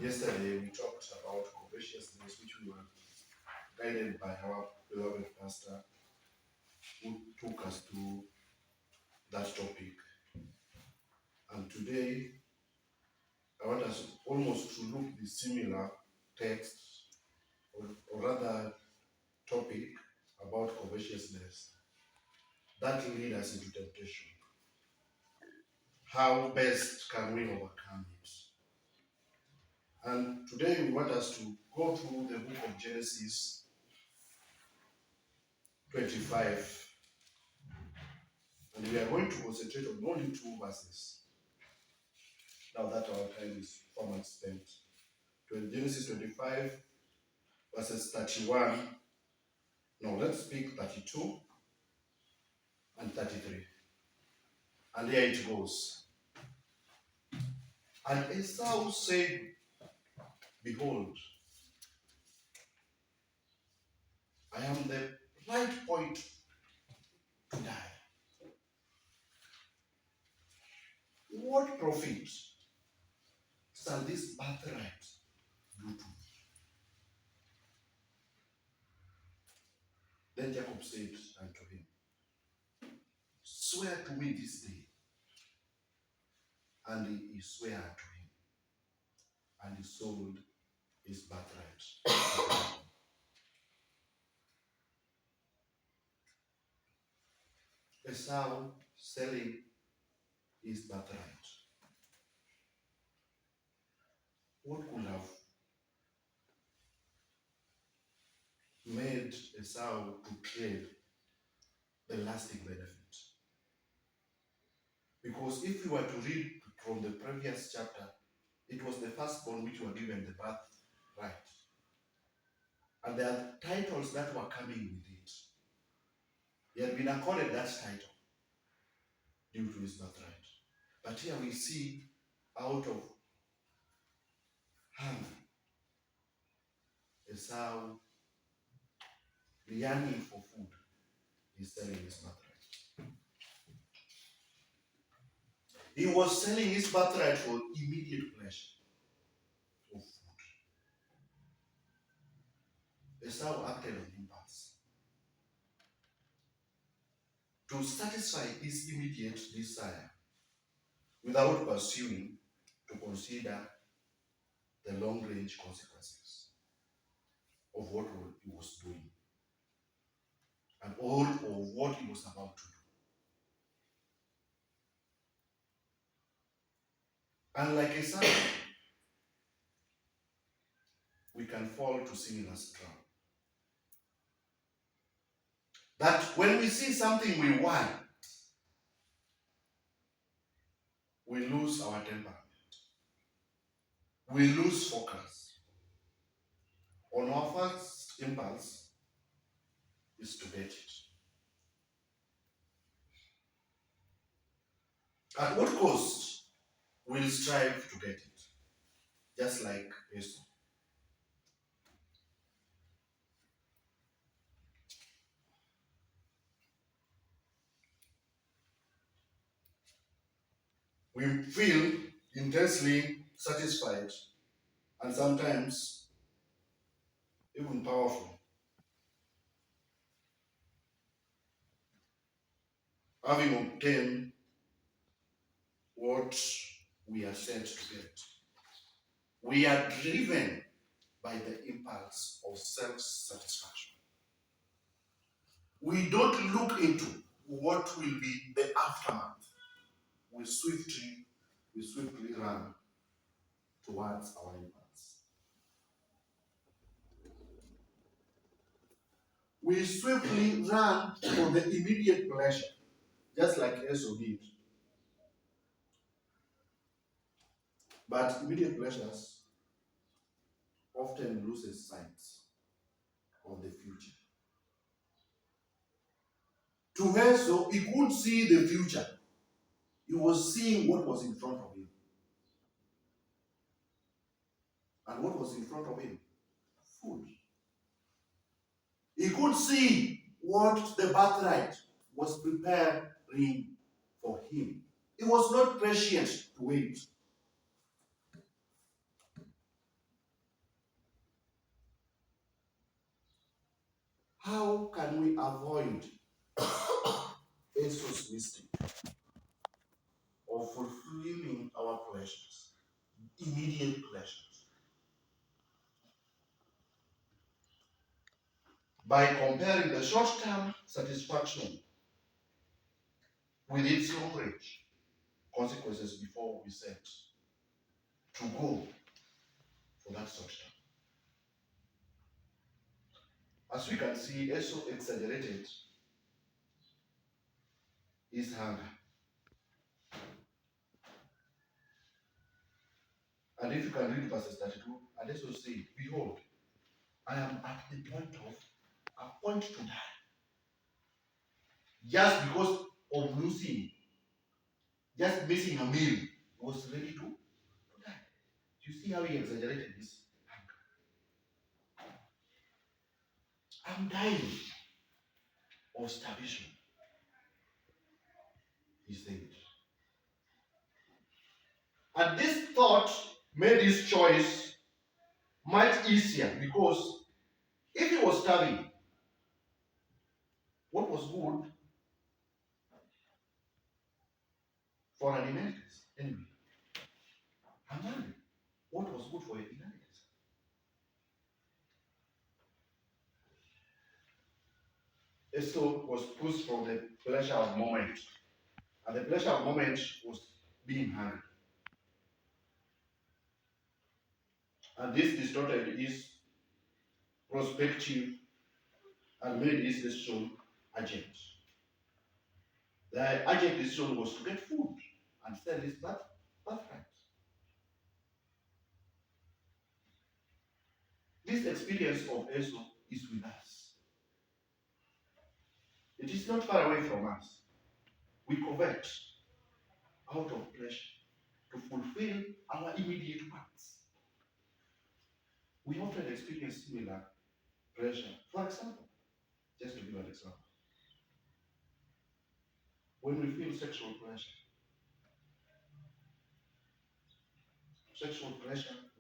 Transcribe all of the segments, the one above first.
Yesterday we talked about covetousness, which we were guided by our beloved pastor who took us to that topic. And today I want us almost to look the similar text, or rather topic about covetousness that lead us into temptation. How best can we overcome it? And today we want us to go through the book of Genesis 25. And we are going to concentrate on only 2 verses. Now that our time is almost spent. Genesis 25, verses 31. No, let's pick 32 and 33. And here it goes. And Esau said, behold, I am the right point to die. What profit shall this birthright do to me? Then Jacob said unto him, swear to me this day. And he sware unto him, and he sold his birthright. Esau selling his birthright. What could have made Esau to trade the lasting benefit? Because if you were to read from the previous chapter, it was the firstborn which were given the birthright. And there are titles that were coming with it. He had been accorded that title due to his birthright. But here we see, out of hunger, Esau, the yearning for food, is selling his birthright. He was selling his birthright for immediate pleasure of food. Esau acted on impulse to satisfy his immediate desire without pursuing to consider the long-range consequences of what he was doing and all of what he was about to do. And like Esau, we can fall to similar trap. That when we see something we want, we lose our temperament. We lose focus. On our first impulse is to get it. At what cost? We'll strive to get it. Just like Esau. We feel intensely satisfied and sometimes even powerful, having obtained what we are sent to get. We are driven by the impulse of self-satisfaction. We don't look into what will be the aftermath. We swiftly run towards our impulse. We swiftly run for the immediate pleasure, just like Esau did. But immediate pleasures often loses sight of the future. To Esau, he couldn't see the future. He was seeing what was in front of him. And what was in front of him? Food. He could see what the birthright was preparing for him. He was not patient to wait. How can we avoid Esau's mistake of fulfilling our pleasures, immediate pleasures, by comparing the short-term satisfaction with its long-range consequences before we set to go for that short-term? As we can see, Esau exaggerated his hunger. And if you can read verses 32, and Esau said, "Behold, I am at the point of a point to die, just because of losing, just missing a meal, he was ready to die." You see how he exaggerated this hunger. I'm dying of starvation, he said. And this thought made his choice much easier, because if he was starving, what was good for an inheritance? Anyway, I'm hungry. What was good for an inheritance? Esau was pushed from the pleasure of moment, and the pleasure of moment was being hungry. And this distorted his perspective and made his decision urgent. The urgent decision was to get food and sell his birthright. This experience of Esau is with us. It is not far away from us. We covet out of pleasure to fulfill our immediate wants. We often experience similar pressure. For example, just to give an example, when we feel sexual pressure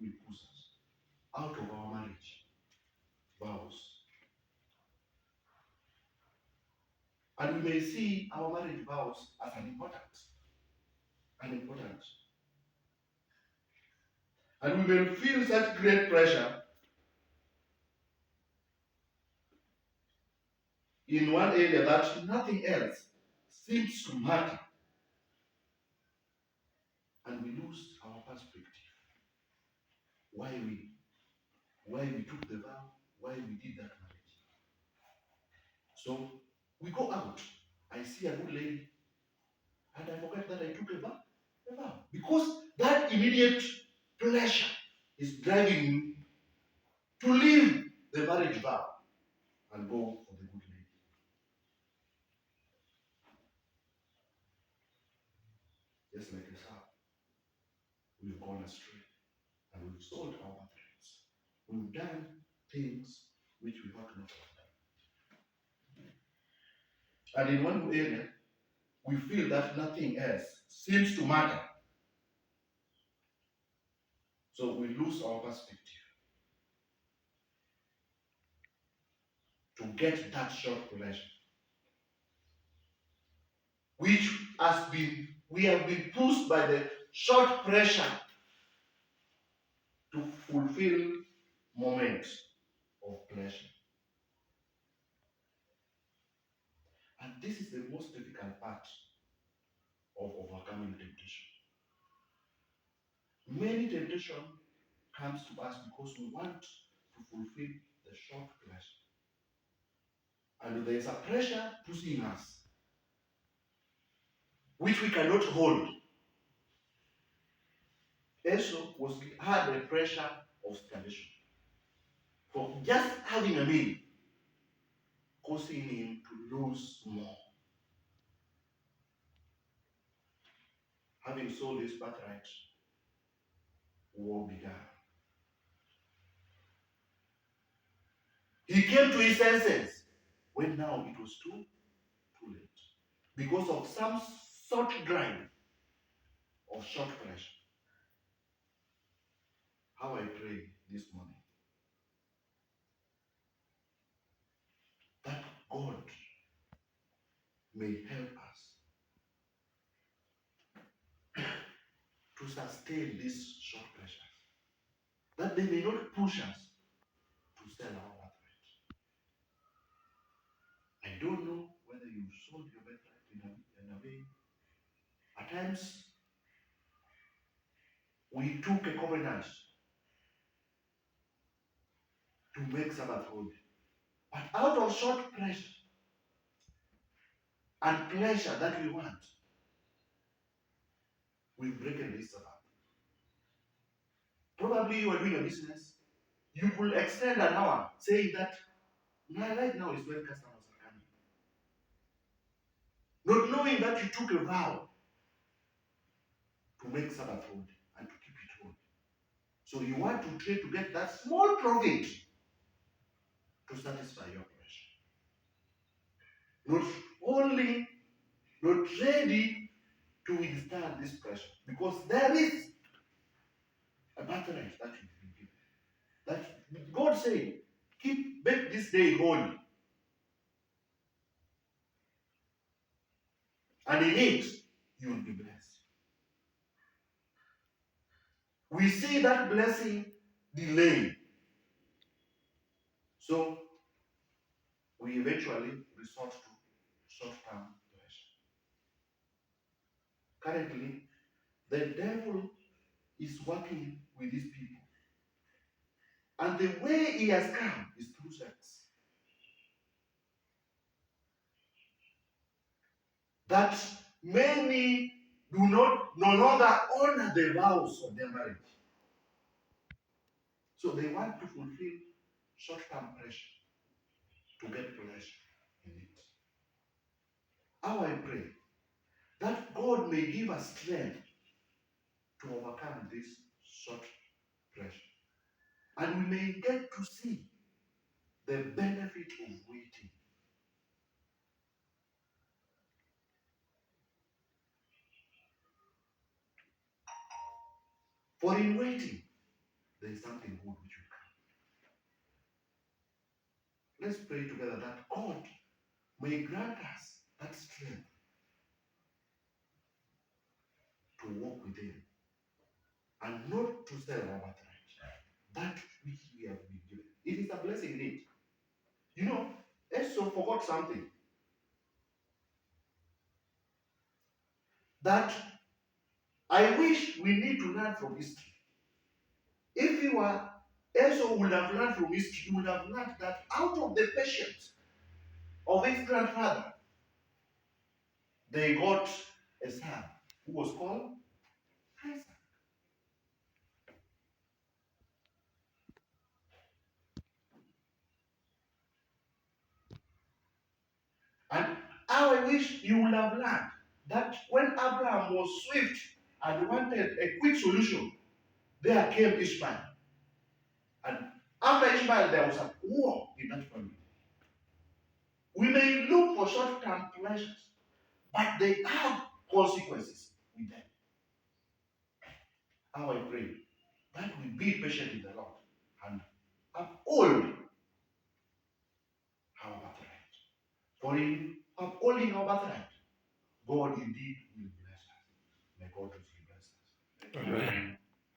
will push us out of our marriage vows. And we may see our marriage vows as important. And we may feel such great pressure in one area that nothing else seems to matter. And we lose our perspective. Why we took the vow, why we did that marriage. So we go out. I see a good lady, and I forget that I took a vow. Because that immediate pleasure is driving me to leave the marriage vow and go for the good lady. Just like Esau, we've gone astray and we've sold our birthrights. We've done things which we ought not have done. And in one area, we feel that nothing else seems to matter. So we lose our perspective to get that short pleasure, which we have been pushed by the short pressure to fulfill moments of pleasure. And this is the most difficult part of overcoming temptation. Many temptation comes to us because we want to fulfill the short pleasure. And there is a pressure pushing us, which we cannot hold. Esau had the pressure of starvation, for just having a meal, causing him to lose more. Having sold his birthright, war began. He came to his senses when now it was too late, because of some short drive of short pleasure. How I pray this morning may help us to sustain these short pressures, that they may not push us to sell our birthright. I don't know whether you sold your birthright in a way. At times, we took a covenant to make Sabbath holy, but out of short pressure and pleasure that we want, we've broken this Sabbath. Probably you are doing a business, you will extend an hour saying that my right now is when customers are coming. Not knowing that you took a vow to make Sabbath holy and to keep it holy. So you want to try to get that small profit to satisfy your pleasure. Not ready to withstand this pressure. Because there is a birthright that you've been given. That God said, make this day holy. And in it, you will be blessed. We see that blessing delayed. So we eventually resort to short-term pleasure. Currently, the devil is working with these people. And the way he has come is through sex. That many do no longer honor the vows of their marriage. So they want to fulfill short-term pressure to get pleasure in it. How I pray that God may give us strength to overcome this short pressure. And we may get to see the benefit of waiting. For in waiting, there is something good which will come. Let's pray together that God may grant us that strength to walk with Him and not to sell our birthright, that which we have been given. It is a blessing indeed. You know, Esau forgot something. That I wish we need to learn from history. If you were Esau would have learned from history, he would have learned that out of the patience of his grandfather, they got a son who was called Isaac. And how I wish you would have learned that when Abraham was swift and wanted a quick solution, there came Ishmael. And after Ishmael, there was a war in that family. We may look for short-term pleasures, but they have consequences with them. How I pray that we be patient in the Lord and uphold our birthright. For in upholding our birthright, God indeed will bless us. May God richly bless us. Amen.